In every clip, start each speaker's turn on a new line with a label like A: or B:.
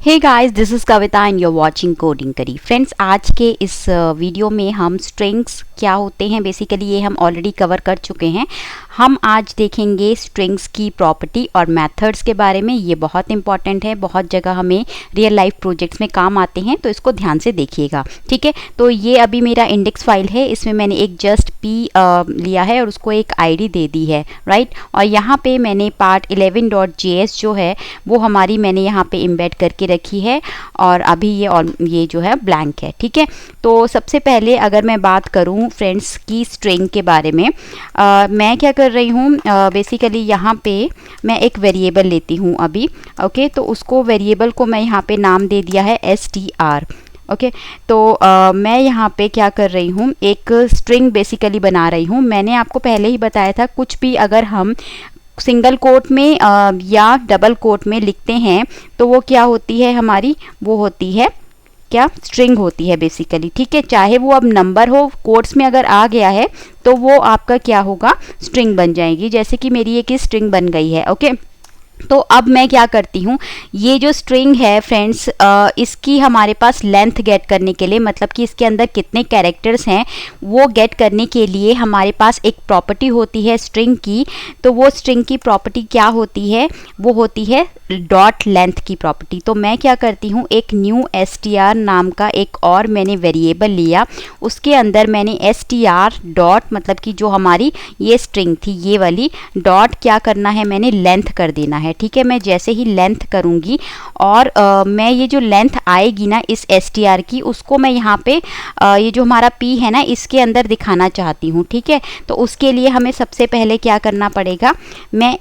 A: Hey guys, this is Kavita and you are watching coding करी। Friends, आज के इस वीडियो में हम स्ट्रिंग्स क्या होते हैं बेसिकली ये हम ऑलरेडी कवर कर चुके हैं। हम आज देखेंगे स्ट्रिंग्स की प्रॉपर्टी और मेथड्स के बारे में। ये बहुत इंपॉर्टेंट है, बहुत जगह हमें रियल लाइफ प्रोजेक्ट्स में काम आते हैं, तो इसको ध्यान से देखिएगा, ठीक है। तो ये अभी मेरा इंडेक्स फाइल है, इसमें मैंने एक जस्ट पी लिया है और उसको एक आईडी दे दी है, राइट। और यहाँ पे मैंने पार्ट 11.js जो है वो हमारी मैंने यहाँ पे इम्बेड करके रखी है और अभी ये जो है ब्लैंक है, ठीक है। तो सबसे पहले अगर मैं बात करूँ फ्रेंड्स की स्ट्रिंग के बारे में, मैं क्या कर रही हूँ बेसिकली यहाँ पे मैं एक वेरिएबल लेती हूँ अभी, ओके। तो उसको वेरिएबल को मैं यहाँ पे नाम दे दिया है str, ओके। तो मैं यहाँ पे क्या कर रही हूँ, एक स्ट्रिंग बेसिकली बना रही हूँ। मैंने आपको पहले ही बताया था कुछ भी अगर हम सिंगल कोट में या डबल कोट में लिखते हैं तो वो क्या होती है हमारी, वो होती है क्या, स्ट्रिंग होती है बेसिकली, ठीक है। चाहे वो अब नंबर हो, कोट्स में अगर आ गया है तो वो आपका क्या होगा, स्ट्रिंग बन जाएगी। जैसे कि मेरी एक स्ट्रिंग बन गई है, ओके। तो अब मैं क्या करती हूँ, ये जो स्ट्रिंग है फ्रेंड्स, इसकी हमारे पास लेंथ गेट करने के लिए, मतलब कि इसके अंदर कितने कैरेक्टर्स हैं वो गेट करने के लिए हमारे पास एक प्रॉपर्टी होती है स्ट्रिंग की। तो वो स्ट्रिंग की प्रॉपर्टी क्या होती है, वो होती है डॉट लेंथ की प्रॉपर्टी। तो मैं क्या करती हूँ, एक न्यू str नाम का एक और मैंने वेरिएबल लिया, उसके अंदर मैंने str डॉट, मतलब कि जो हमारी ये स्ट्रिंग थी ये वाली डॉट क्या करना है, मैंने लेंथ कर देना है, ठीक है। मैं जैसे ही लेंथ करूँगी और मैं ये जो लेंथ आएगी ना इस str की, उसको मैं यहाँ पे ये जो हमारा p है ना इसके अंदर दिखाना चाहती हूँ, ठीक है। तो उसके लिए हमें सबसे पहले क्या करना पड़ेगा, मैं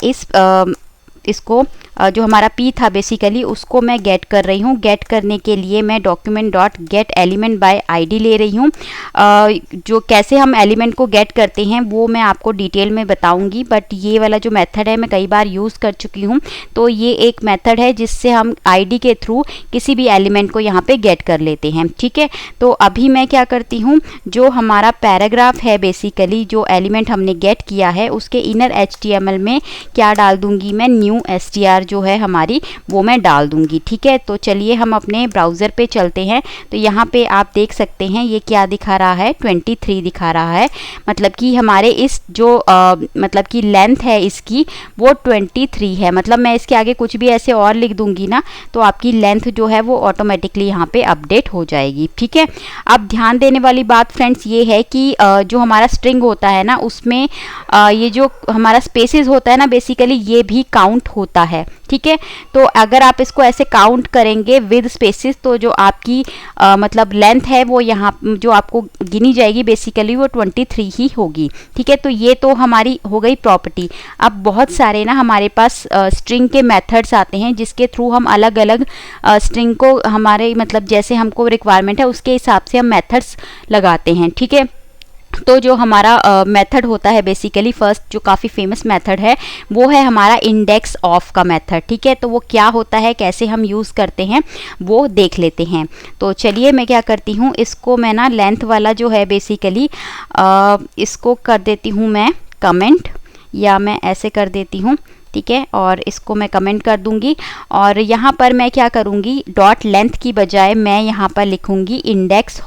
A: इसको जो हमारा p था बेसिकली उसको मैं गेट कर रही हूँ। गेट करने के लिए मैं document dot gate element by ID ले रही हूँ। जो कैसे हम एलिमेंट को गेट करते हैं वो मैं आपको डिटेल में बताऊंगी, बट ये वाला जो मेथड है मैं कई बार यूज़ कर चुकी हूँ। तो ये एक मेथड है जिससे हम आईडी के थ्रू किसी भी एलिमेंट को यहाँ पे गेट कर लेते हैं, ठीक है। तो अभी मैं क्या करती हूँ, जो हमारा पैराग्राफ है बेसिकली जो एलिमेंट हमने गेट किया है उसके इनर HTML में क्या डाल दूंगी, मैं न्यू str जो है हमारी वो मैं डाल दूंगी, ठीक है। तो चलिए हम अपने ब्राउज़र पे चलते हैं। तो यहाँ पे आप देख सकते हैं ये क्या दिखा रहा है, 23 दिखा रहा है, मतलब कि हमारे इस जो मतलब कि लेंथ है इसकी वो 23 है। मतलब मैं इसके आगे कुछ भी ऐसे और लिख दूंगी ना तो आपकी लेंथ जो है वो ऑटोमेटिकली यहाँ पे अपडेट हो जाएगी, ठीक है। अब ध्यान देने वाली बात फ्रेंड्स ये है कि जो हमारा स्ट्रिंग होता है ना उसमें ये जो हमारा स्पेसेस होता है ना बेसिकली ये भी काउंट होता है, ठीक है। तो अगर आप इसको ऐसे काउंट करेंगे विद स्पेसिस तो जो आपकी मतलब लेंथ है वो यहाँ जो आपको गिनी जाएगी बेसिकली वो 23 ही होगी, ठीक है। तो ये तो हमारी हो गई प्रॉपर्टी। अब बहुत सारे ना हमारे पास स्ट्रिंग के मेथड्स आते हैं जिसके थ्रू हम अलग अलग स्ट्रिंग को हमारे मतलब जैसे हमको रिक्वायरमेंट है उसके हिसाब से हम मेथड्स लगाते हैं, ठीक है। तो जो हमारा मेथड होता है बेसिकली फर्स्ट जो काफ़ी फेमस मेथड है वो है हमारा इंडेक्स ऑफ का मेथड, ठीक है। तो वो क्या होता है, कैसे हम यूज़ करते हैं वो देख लेते हैं। तो चलिए मैं क्या करती हूँ, इसको मैं ना लेंथ वाला जो है बेसिकली इसको कर देती हूँ मैं कमेंट, या मैं ऐसे कर देती हूँ, ठीक है। और इसको मैं कमेंट कर दूंगी और यहाँ पर मैं क्या करूँगी, डॉट लेंथ की बजाय मैं यहाँ पर लिखूँगी इंडेक्स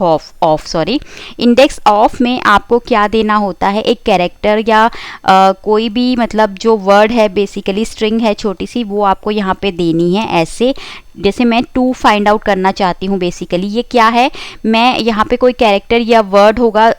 A: इंडेक्स ऑफ में आपको क्या देना होता है, एक कैरेक्टर या कोई भी मतलब जो वर्ड है बेसिकली स्ट्रिंग है छोटी सी वो आपको यहाँ पे देनी है। ऐसे जैसे मैं टू फाइंड आउट करना चाहती हूँ बेसिकली ये क्या है, मैं यहाँ पे कोई कैरेक्टर या वर्ड होगा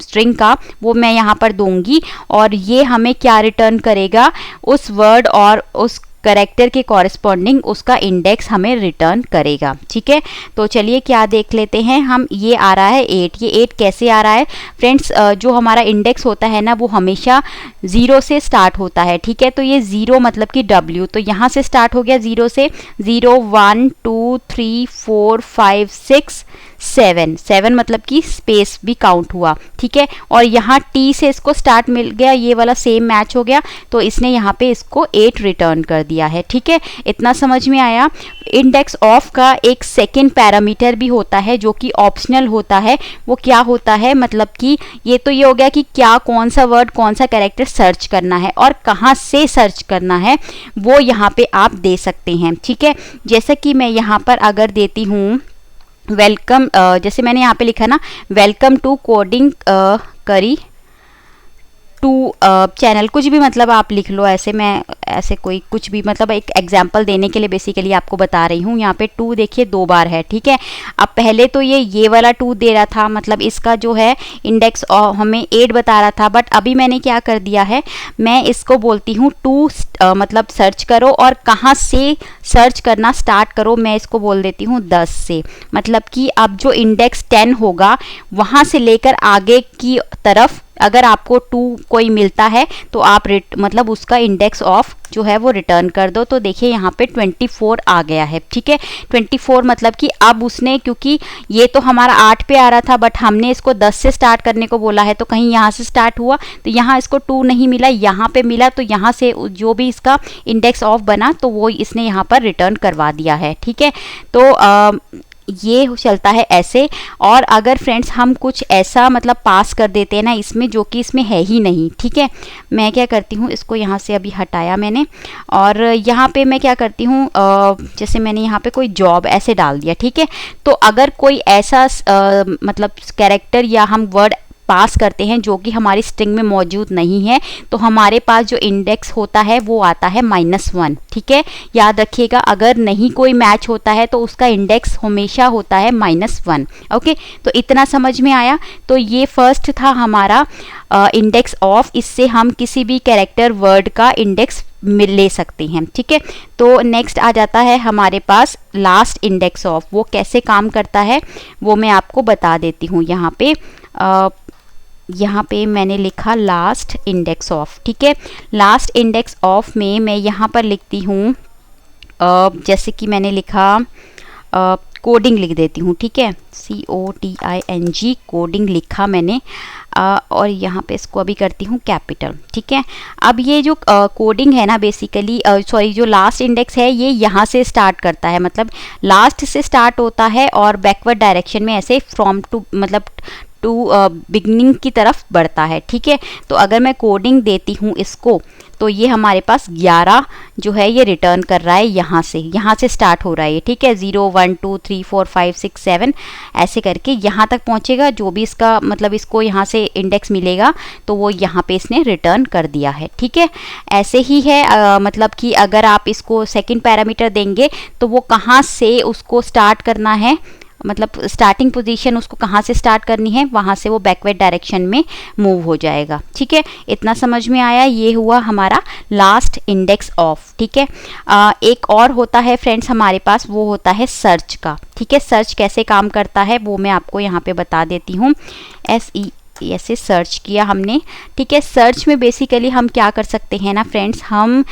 A: स्ट्रिंग का वो मैं यहाँ पर दूंगी और ये हमें क्या रिटर्न करेगा, उस वर्ड और उस कैरेक्टर के कॉरेस्पॉन्डिंग उसका इंडेक्स हमें रिटर्न करेगा, ठीक है। तो चलिए क्या देख लेते हैं हम, ये आ रहा है 8। ये 8 कैसे आ रहा है फ्रेंड्स, जो हमारा इंडेक्स होता है ना वो हमेशा 0 से स्टार्ट होता है, ठीक है। तो ये 0 मतलब कि W, तो यहाँ से स्टार्ट हो गया 0 से, 0 1 2 3 4 5 6 7 मतलब कि स्पेस भी काउंट हुआ, ठीक है। और यहाँ टी से इसको स्टार्ट मिल गया, ये वाला सेम मैच हो गया, तो इसने यहाँ पे इसको 8 रिटर्न कर दिया है, ठीक है। इतना समझ में आया। इंडेक्स ऑफ का एक सेकेंड पैरामीटर भी होता है जो कि ऑप्शनल होता है। वो क्या होता है, मतलब कि ये तो ये हो गया कि क्या, कौन सा वर्ड, कौन सा कैरेक्टर सर्च करना है और कहाँ से सर्च करना है, वो यहाँ पे आप दे सकते हैं, ठीक है। जैसे कि मैं यहाँ पर अगर देती हूँ वेलकम, जैसे मैंने यहाँ पे लिखा ना, वेलकम टू कोडिंग करी टू चैनल, कुछ भी मतलब आप लिख लो ऐसे, मैं ऐसे कोई कुछ भी मतलब एक एग्जांपल देने के लिए बेसिकली आपको बता रही हूँ। यहाँ पे 2 देखिए 2 बार है, ठीक है। अब पहले तो ये वाला 2 दे रहा था, मतलब इसका जो है इंडेक्स हमें 8 बता रहा था, बट अभी मैंने क्या कर दिया है, मैं इसको बोलती हूँ 2 मतलब सर्च करो और कहाँ से सर्च करना स्टार्ट करो, मैं इसको बोल देती हूँ 10 से। मतलब कि अब जो इंडेक्स 10 होगा वहाँ से लेकर आगे की तरफ अगर आपको 2 कोई मिलता है तो आप मतलब उसका इंडेक्स ऑफ जो है वो रिटर्न कर दो। तो देखिए यहाँ पे 24 आ गया है, ठीक है। 24 मतलब कि अब उसने, क्योंकि ये तो हमारा 8 पे आ रहा था बट हमने इसको 10 से स्टार्ट करने को बोला है, तो कहीं यहाँ से स्टार्ट हुआ तो यहाँ इसको 2 नहीं मिला, यहाँ पे मिला, तो यहाँ से जो भी इसका इंडेक्स ऑफ बना तो वो इसने यहाँ पर रिटर्न करवा दिया है, ठीक है। तो ये चलता है ऐसे। और अगर फ्रेंड्स हम कुछ ऐसा मतलब पास कर देते हैं ना इसमें जो कि इसमें है ही नहीं, ठीक है, मैं क्या करती हूँ, इसको यहाँ से अभी हटाया मैंने और यहाँ पे मैं क्या करती हूँ, जैसे मैंने यहाँ पे कोई जॉब ऐसे डाल दिया, ठीक है। तो अगर कोई ऐसा मतलब कैरेक्टर या हम वर्ड पास करते हैं जो कि हमारी स्ट्रिंग में मौजूद नहीं है, तो हमारे पास जो इंडेक्स होता है वो आता है -1, ठीक है। याद रखिएगा, अगर नहीं कोई मैच होता है तो उसका इंडेक्स हमेशा होता है -1, ओके। तो इतना समझ में आया। तो ये फर्स्ट था हमारा इंडेक्स ऑफ, इससे हम किसी भी कैरेक्टर वर्ड का इंडेक्स ले सकते हैं, ठीक है। तो नेक्स्ट आ जाता है हमारे पास लास्ट इंडेक्स ऑफ। वो कैसे काम करता है वो मैं आपको बता देती हूँ। यहाँ पे मैंने लिखा लास्ट इंडेक्स ऑफ, ठीक है। लास्ट इंडेक्स ऑफ में मैं यहाँ पर लिखती हूँ, जैसे कि मैंने लिखा कोडिंग लिख देती हूँ, ठीक है, CODING कोडिंग लिखा मैंने, और यहाँ पे इसको अभी करती हूँ कैपिटल, ठीक है। अब ये जो कोडिंग है ना बेसिकली, सॉरी, जो लास्ट इंडेक्स है ये यहाँ से स्टार्ट करता है, मतलब लास्ट से स्टार्ट होता है और बैकवर्ड डायरेक्शन में ऐसे फ्रॉम टू मतलब टू बिगनिंग की तरफ बढ़ता है, ठीक है। तो अगर मैं कोडिंग देती हूँ इसको, तो ये हमारे पास 11 जो है ये रिटर्न कर रहा है, यहाँ से स्टार्ट हो रहा है, ठीक है। 0 1 2 3 4 5 6 7 ऐसे करके यहाँ तक पहुँचेगा। जो भी इसका मतलब इसको यहाँ से इंडेक्स मिलेगा तो वो यहाँ पे इसने रिटर्न कर दिया है, ठीक है। ऐसे ही है मतलब कि अगर आप इसको सेकंड पैरामीटर देंगे तो वो कहाँ से उसको स्टार्ट करना है, मतलब स्टार्टिंग पोजीशन उसको कहाँ से स्टार्ट करनी है, वहाँ से वो बैकवर्ड डायरेक्शन में मूव हो जाएगा, ठीक है। इतना समझ में आया। ये हुआ हमारा लास्ट इंडेक्स ऑफ, ठीक है। एक और होता है फ्रेंड्स हमारे पास, वो होता है सर्च का, ठीक है। सर्च कैसे काम करता है वो मैं आपको यहाँ पे बता देती हूँ। ऐसे सर्च किया हमने, ठीक है। सर्च में बेसिकली हम क्या कर सकते हैं ना फ्रेंड्स, हम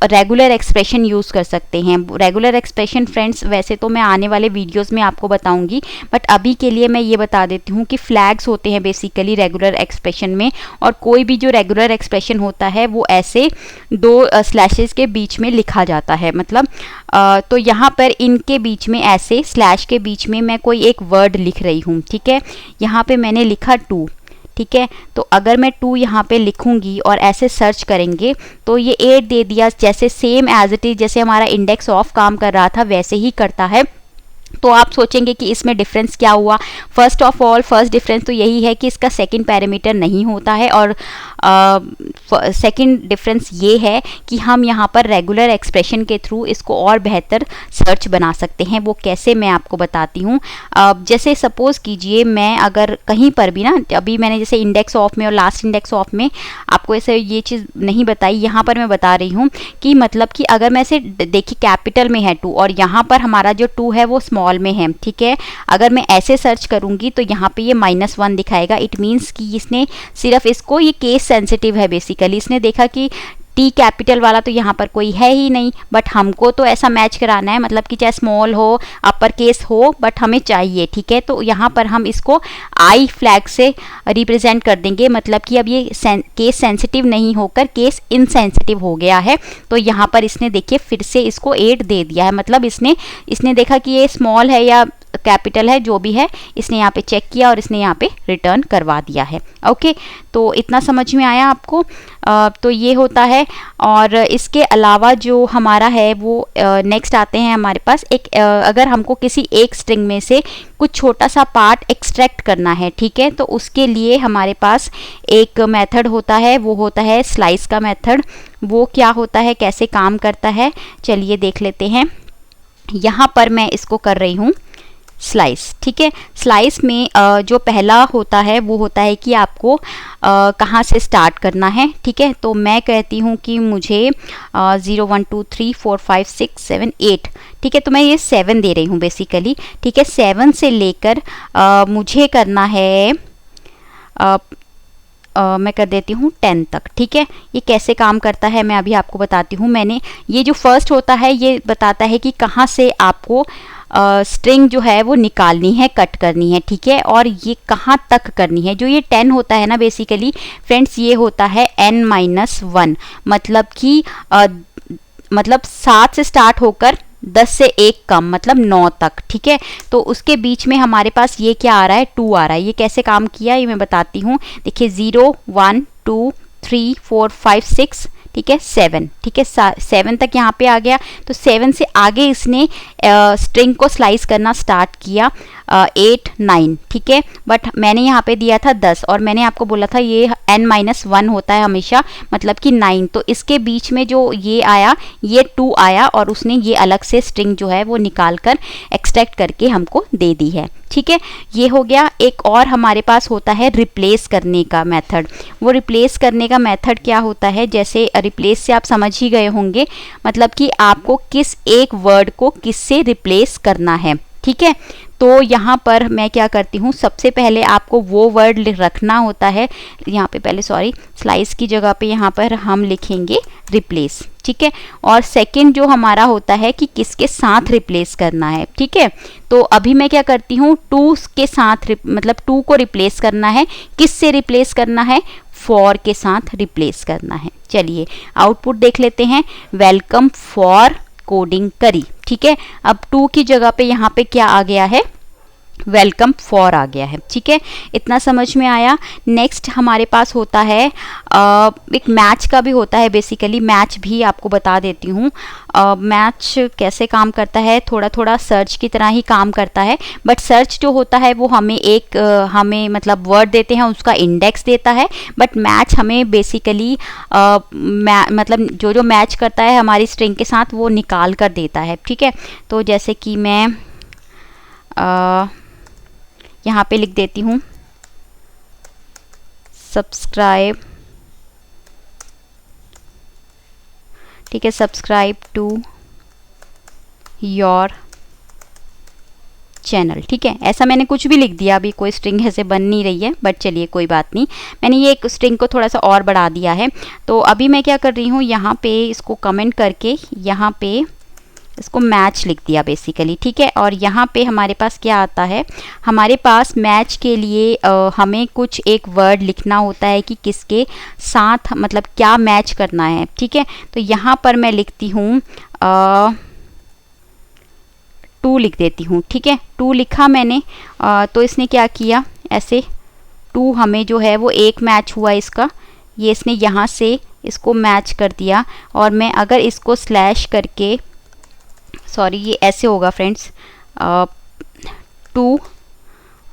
A: रेगुलर एक्सप्रेशन यूज़ कर सकते हैं। रेगुलर एक्सप्रेशन फ्रेंड्स वैसे तो मैं आने वाले वीडियोस में आपको बताऊंगी, बट अभी के लिए मैं ये बता देती हूँ कि फ्लैग्स होते हैं बेसिकली रेगुलर एक्सप्रेशन में, और कोई भी जो रेगुलर एक्सप्रेशन होता है वो ऐसे 2 स्लैशेस के बीच में लिखा जाता है, मतलब तो यहाँ पर इनके बीच में ऐसे स्लैश के बीच में मैं कोई एक वर्ड लिख रही हूँ, ठीक है। यहाँ पे मैंने लिखा 2, ठीक है। तो अगर मैं 2 यहाँ पे लिखूंगी और ऐसे सर्च करेंगे तो ये 8 दे दिया, जैसे सेम एज इट इज जैसे हमारा इंडेक्स ऑफ काम कर रहा था वैसे ही करता है। तो आप सोचेंगे कि इसमें डिफरेंस क्या हुआ। First of all first difference तो यही है कि इसका सेकंड पैरामीटर नहीं होता है, और सेकंड डिफरेंस ये है कि हम यहाँ पर रेगुलर एक्सप्रेशन के थ्रू इसको और बेहतर सर्च बना सकते हैं। वो कैसे मैं आपको बताती हूँ। जैसे सपोज़ कीजिए मैं अगर कहीं पर भी ना, अभी मैंने जैसे इंडेक्स ऑफ में और लास्ट इंडेक्स ऑफ में आपको ऐसे ये चीज़ नहीं बताई, यहाँ पर मैं बता रही हूँ कि मतलब कि अगर मैं इसे देखिए कैपिटल में है 2 और यहाँ पर हमारा जो 2 है वो स्मॉल में है, ठीक है। अगर मैं ऐसे सर्च करूँगी तो यहाँ पे ये -1 दिखाएगा। इट मीन्स कि इसने सिर्फ इसको, ये केस सेंसिटिव है बेसिकली, इसने देखा कि टी कैपिटल वाला तो यहाँ पर कोई है ही नहीं, बट हमको तो ऐसा मैच कराना है, मतलब कि चाहे स्मॉल हो अपर केस हो बट हमें चाहिए, ठीक है। तो यहाँ पर हम इसको आई फ्लैग से रिप्रेजेंट कर देंगे, मतलब कि अब ये केस सेंसिटिव नहीं होकर केस इनसेंसिटिव हो गया है। तो यहाँ पर इसने देखिए फिर से इसको 8 दे दिया है, मतलब इसने देखा कि ये स्मॉल है या कैपिटल है, जो भी है इसने यहाँ पे चेक किया और इसने यहाँ पे रिटर्न करवा दिया है। ओके, तो इतना समझ में आया आपको। तो ये होता है। और इसके अलावा जो हमारा है वो नेक्स्ट आते हैं हमारे पास एक अगर हमको किसी एक स्ट्रिंग में से कुछ छोटा सा पार्ट एक्सट्रैक्ट करना है, ठीक है, तो उसके लिए हमारे पास एक मेथड होता है, वो होता है स्लाइस का मेथड। वो क्या होता है, कैसे काम करता है, चलिए देख लेते हैं। यहाँ पर मैं इसको कर रही हूँ स्लाइस, ठीक है। स्लाइस में जो पहला होता है वो होता है कि आपको कहाँ से स्टार्ट करना है, ठीक है। तो मैं कहती हूँ कि मुझे 0 1 2 3 4 5 6 7 8, ठीक है, तो मैं ये 7 दे रही हूँ बेसिकली, ठीक है। 7 से लेकर मुझे करना है मैं कर देती हूँ 10 तक, ठीक है। ये कैसे काम करता है मैं अभी आपको बताती हूँ। मैंने ये जो फर्स्ट होता है ये बताता है कि कहाँ से आपको स्ट्रिंग जो है वो निकालनी है, कट करनी है, ठीक है, और ये कहाँ तक करनी है। जो ये 10 होता है ना बेसिकली फ्रेंड्स, ये होता है n-1, मतलब कि मतलब 7 से स्टार्ट होकर 10 से 1 कम, मतलब 9 तक, ठीक है। तो उसके बीच में हमारे पास ये क्या आ रहा है, 2 आ रहा है। ये कैसे काम किया ये मैं बताती हूँ। देखिए 0 1 2 3 4 5 6, ठीक है, 7, ठीक है, 7 तक यहाँ पे आ गया। तो 7 से आगे इसने स्ट्रिंग को स्लाइस करना स्टार्ट किया 8 9, ठीक है, बट मैंने यहाँ पे दिया था 10 और मैंने आपको बोला था ये n-1 होता है हमेशा, मतलब कि 9। तो इसके बीच में जो ये आया ये 2 आया और उसने ये अलग से स्ट्रिंग जो है वो निकाल कर एक्सट्रैक्ट करके हमको दे दी है, ठीक है। ये हो गया। एक और हमारे पास होता है रिप्लेस करने का मेथड। वो रिप्लेस करने का मेथड क्या होता है, जैसे रिप्लेस से आप समझ ही गए होंगे, मतलब कि आपको किस एक वर्ड को किससे रिप्लेस करना है, ठीक है। तो यहाँ पर मैं क्या करती हूँ, सबसे पहले आपको वो वर्ड रखना होता है, यहाँ पे पहले स्लाइस की जगह पे यहाँ पर हम लिखेंगे रिप्लेस, ठीक है। और सेकंड जो हमारा होता है कि किसके साथ रिप्लेस करना है, ठीक है। तो अभी मैं क्या करती हूँ, 2 के साथ मतलब 2 को रिप्लेस करना है। किससे रिप्लेस करना है, फॉर के साथ रिप्लेस करना है। चलिए आउटपुट देख लेते हैं। वेलकम फॉर कोडिंग करी, ठीक है। अब 2 की जगह पे यहाँ पे क्या आ गया है, वेलकम फॉर आ गया है, ठीक है। इतना समझ में आया। नेक्स्ट हमारे पास होता है एक मैच का भी होता है, बेसिकली मैच भी आपको बता देती हूँ। मैच कैसे काम करता है, थोड़ा थोड़ा सर्च की तरह ही काम करता है, बट सर्च जो होता है वो हमें मतलब वर्ड देते हैं, उसका इंडेक्स देता है, बट मैच हमें बेसिकली मतलब जो मैच करता है हमारी स्ट्रिंग के साथ वो निकाल कर देता है, ठीक है। तो जैसे कि मैं यहाँ पे लिख देती हूँ सब्सक्राइब, ठीक है, सब्सक्राइब टू योर चैनल, ठीक है। ऐसा मैंने कुछ भी लिख दिया, अभी कोई स्ट्रिंग ऐसे बन नहीं रही है, बट चलिए कोई बात नहीं, मैंने ये एक स्ट्रिंग को थोड़ा सा और बढ़ा दिया है। तो अभी मैं क्या कर रही हूँ, यहाँ पे इसको कमेंट करके यहाँ पे इसको मैच लिख दिया बेसिकली, ठीक है। और यहाँ पे हमारे पास क्या आता है, हमारे पास मैच के लिए हमें कुछ एक वर्ड लिखना होता है कि किसके साथ मतलब क्या मैच करना है, ठीक है। तो यहाँ पर मैं लिखती हूँ 2 लिख देती हूँ, ठीक है। 2 लिखा मैंने, तो इसने क्या किया, ऐसे 2 हमें जो है वो एक मैच हुआ इसका, ये इसने यहाँ से इसको मैच कर दिया। और मैं अगर इसको स्लैश करके, सॉरी ये ऐसे होगा फ्रेंड्स, 2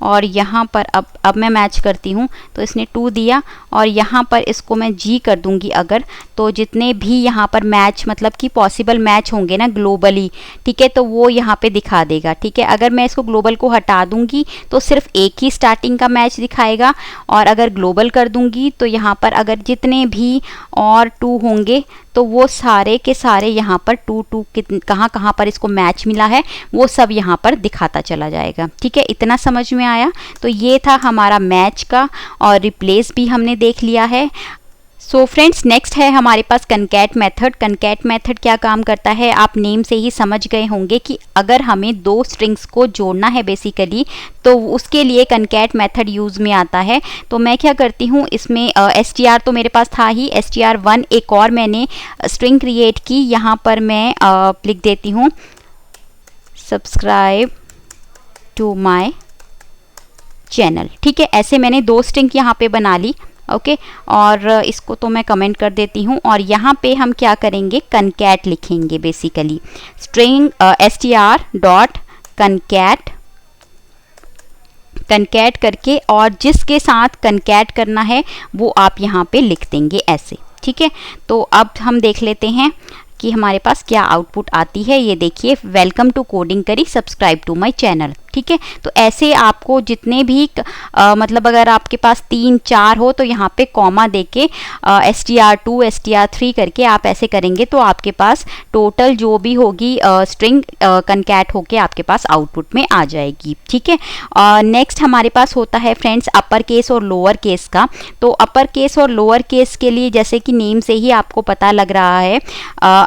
A: और यहाँ पर अब मैं मैच करती हूँ, तो इसने 2 दिया और यहाँ पर इसको मैं जी कर दूँगी अगर, तो जितने भी यहाँ पर मैच मतलब कि पॉसिबल मैच होंगे ना ग्लोबली, ठीक है, तो वो यहाँ पे दिखा देगा, ठीक है। अगर मैं इसको ग्लोबल को हटा दूँगी तो सिर्फ एक ही स्टार्टिंग का मैच दिखाएगा, और अगर ग्लोबल कर दूँगी तो यहाँ पर अगर जितने भी और 2 होंगे तो वो सारे के सारे यहाँ पर 2 कहाँ कहाँ पर इसको मैच मिला है वो सब यहाँ पर दिखाता चला जाएगा, ठीक है। इतना समझ में आया। तो ये था हमारा मैच का, और रिप्लेस भी हमने देख लिया है। सो फ्रेंड्स नेक्स्ट है हमारे पास कनकैट मेथड। कनकैट मेथड क्या काम करता है, आप नेम से ही समझ गए होंगे कि अगर हमें दो स्ट्रिंग्स को जोड़ना है बेसिकली, तो उसके लिए कनकैट मेथड यूज़ में आता है। तो मैं क्या करती हूँ, इसमें str तो मेरे पास था ही, str1 एक और मैंने स्ट्रिंग क्रिएट की। यहाँ पर मैं लिख देती हूँ सब्सक्राइब टू माई चैनल। ठीक है, ऐसे मैंने दो स्ट्रिंग यहाँ पे बना ली। ओके और इसको तो मैं कमेंट कर देती हूँ। और यहाँ पे हम क्या करेंगे, कनकैट लिखेंगे बेसिकली, स्ट्रिंग str डॉट कनकैट, कनकैट करके और जिसके साथ कनकैट करना है वो आप यहाँ पे लिख देंगे ऐसे। ठीक है, तो अब हम देख लेते हैं कि हमारे पास क्या आउटपुट आती है। ये देखिए, वेलकम टू कोडिंग करी, सब्सक्राइब टू माय चैनल। ठीक है, तो ऐसे आपको जितने भी मतलब अगर आपके पास 3-4 हो तो यहाँ पे कॉमा देके str2 str3 करके आप ऐसे करेंगे तो आपके पास टोटल जो भी होगी स्ट्रिंग कनकैट होके आपके पास आउटपुट में आ जाएगी। ठीक है, नेक्स्ट हमारे पास होता है फ्रेंड्स अपर केस और लोअर केस का। तो अपर केस और लोअर केस के लिए जैसे कि नेम से ही आपको पता लग रहा है,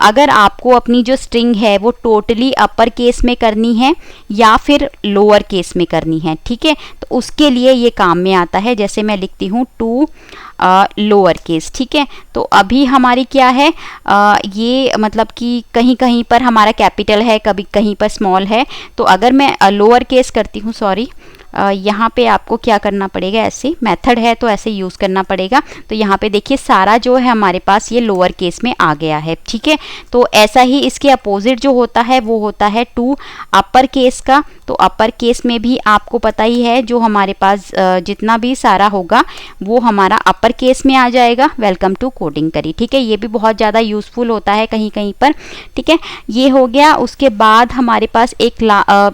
A: अगर आपको अपनी जो स्ट्रिंग है वो टोटली अपर केस में करनी है या फिर लोअर केस में करनी है। ठीक है, तो उसके लिए ये काम में आता है। जैसे मैं लिखती हूँ टू लोअर केस। ठीक है, तो अभी हमारी क्या है, ये मतलब कि कहीं कहीं पर हमारा कैपिटल है, कभी कहीं पर स्मॉल है। तो अगर मैं लोअर केस करती हूँ, सॉरी, यहाँ पे आपको क्या करना पड़ेगा, ऐसे मेथड है तो ऐसे यूज़ करना पड़ेगा। तो यहाँ पे देखिए सारा जो है हमारे पास ये लोअर केस में आ गया है। ठीक है, तो ऐसा ही इसके अपोजिट जो होता है वो होता है टू अपर केस का। तो अपर केस में भी आपको पता ही है, जो हमारे पास जितना भी सारा होगा वो हमारा अपर केस में आ जाएगा, वेलकम टू कोडिंग करी। ठीक है, ये भी बहुत ज़्यादा यूज़फुल होता है कहीं कहीं पर। ठीक है, ये हो गया। उसके बाद हमारे पास एक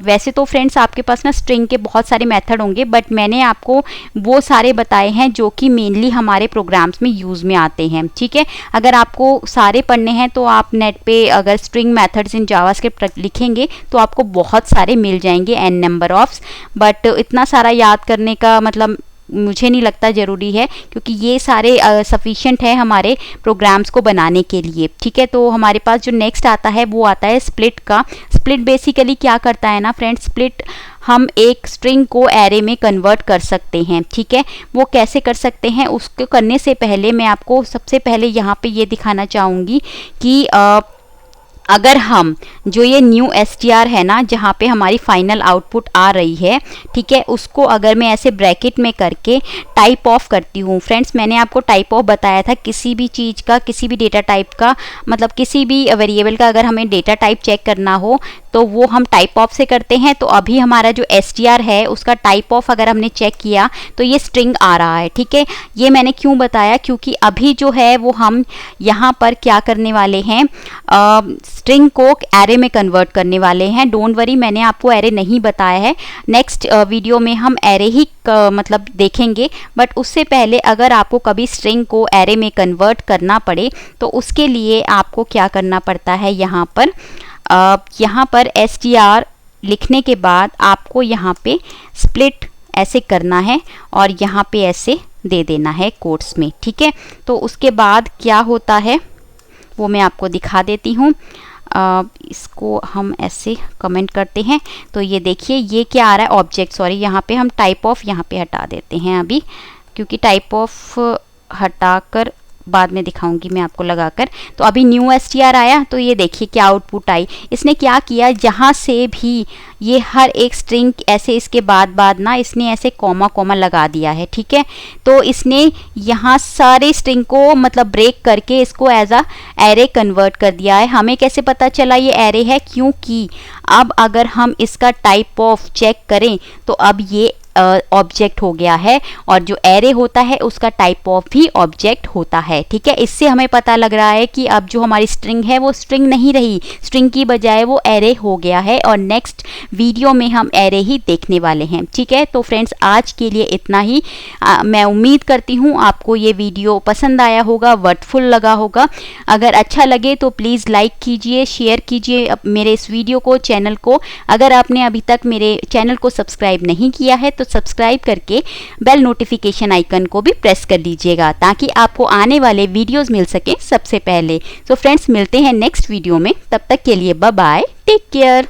A: वैसे तो फ्रेंड्स आपके पास ना स्ट्रिंग के बहुत सारे मेथड होंगे, बट मैंने आपको वो सारे बताए हैं जो कि मेनली हमारे प्रोग्राम्स में यूज़ में आते हैं। ठीक है, अगर आपको सारे पढ़ने हैं तो आप नेट पे अगर स्ट्रिंग मेथड्स इन जावास्क्रिप्ट लिखेंगे तो आपको बहुत सारे मिल जाएंगे, n नंबर ऑफ्स। बट इतना सारा याद करने का मतलब मुझे नहीं लगता ज़रूरी है, क्योंकि ये सारे सफिशिएंट है हमारे प्रोग्राम्स को बनाने के लिए। ठीक है, तो हमारे पास जो नेक्स्ट आता है वो आता है स्प्लिट का। स्प्लिट बेसिकली क्या करता है ना फ्रेंड्स, स्प्लिट हम एक स्ट्रिंग को एरे में कन्वर्ट कर सकते हैं। ठीक है, वो कैसे कर सकते हैं, उसको करने से पहले मैं आपको सबसे पहले यहाँ पे ये दिखाना चाहूँगी कि अगर हम जो ये न्यू str है ना, जहाँ पे हमारी फाइनल आउटपुट आ रही है, ठीक है, उसको अगर मैं ऐसे ब्रैकेट में करके टाइप ऑफ करती हूँ। फ्रेंड्स मैंने आपको टाइप ऑफ बताया था, किसी भी चीज़ का, किसी भी डेटा टाइप का, मतलब किसी भी वेरिएबल का अगर हमें डेटा टाइप चेक करना हो तो वो हम टाइप ऑफ से करते हैं। तो अभी हमारा जो str है उसका टाइप ऑफ अगर हमने चेक किया तो ये स्ट्रिंग आ रहा है। ठीक है, ये मैंने क्यों बताया, क्योंकि अभी जो है वो हम यहाँ पर क्या करने वाले हैं, स्ट्रिंग को एरे में कन्वर्ट करने वाले हैं। डोंट वरी, मैंने आपको एरे नहीं बताया है, नेक्स्ट वीडियो में हम एरे ही मतलब देखेंगे। बट उससे पहले अगर आपको कभी स्ट्रिंग को एरे में कन्वर्ट करना पड़े तो उसके लिए आपको क्या करना पड़ता है, यहाँ पर str लिखने के बाद आपको यहाँ पे स्प्लिट ऐसे करना है और यहाँ पे ऐसे दे देना है कोट्स में। ठीक है, तो उसके बाद क्या होता है वो मैं आपको दिखा देती हूँ। इसको हम ऐसे कमेंट करते हैं तो ये देखिए ये क्या आ रहा है, ऑब्जेक्ट, सॉरी, यहाँ पे हम टाइप ऑफ यहाँ पे हटा देते हैं अभी, क्योंकि टाइप ऑफ हटाकर बाद में दिखाऊंगी मैं आपको लगाकर। तो अभी न्यू str आया तो ये देखिए क्या आउटपुट आई। इसने क्या किया, जहाँ से भी ये हर एक स्ट्रिंग ऐसे इसके बाद ना इसने ऐसे कॉमा कॉमा लगा दिया है। ठीक है, तो इसने यहाँ सारे स्ट्रिंग को मतलब ब्रेक करके इसको एज अ एरे कन्वर्ट कर दिया है। हमें कैसे पता चला ये एरे है, क्योंकि अब अगर हम इसका टाइप ऑफ चेक करें तो अब ये ऑब्जेक्ट हो गया है, और जो एरे होता है उसका टाइप ऑफ भी ऑब्जेक्ट होता है। ठीक है, इससे हमें पता लग रहा है कि अब जो हमारी स्ट्रिंग है वो स्ट्रिंग नहीं रही, स्ट्रिंग की बजाय वो एरे हो गया है। और नेक्स्ट वीडियो में हम एरे ही देखने वाले हैं। ठीक है, तो फ्रेंड्स आज के लिए इतना ही। मैं उम्मीद करती हूँ आपको ये वीडियो पसंद आया होगा, वर्थफुल लगा होगा। अगर अच्छा लगे तो प्लीज़ लाइक कीजिए, शेयर कीजिए मेरे इस वीडियो को, चैनल को। अगर आपने अभी तक मेरे चैनल को सब्सक्राइब नहीं किया है तो तो सब्सक्राइब करके बेल नोटिफिकेशन आइकन को भी प्रेस कर लीजिएगा ताकि आपको आने वाले वीडियोस मिल सके सबसे पहले। तो फ्रेंड्स मिलते हैं नेक्स्ट वीडियो में, तब तक के लिए बाय बाय, टेक केयर।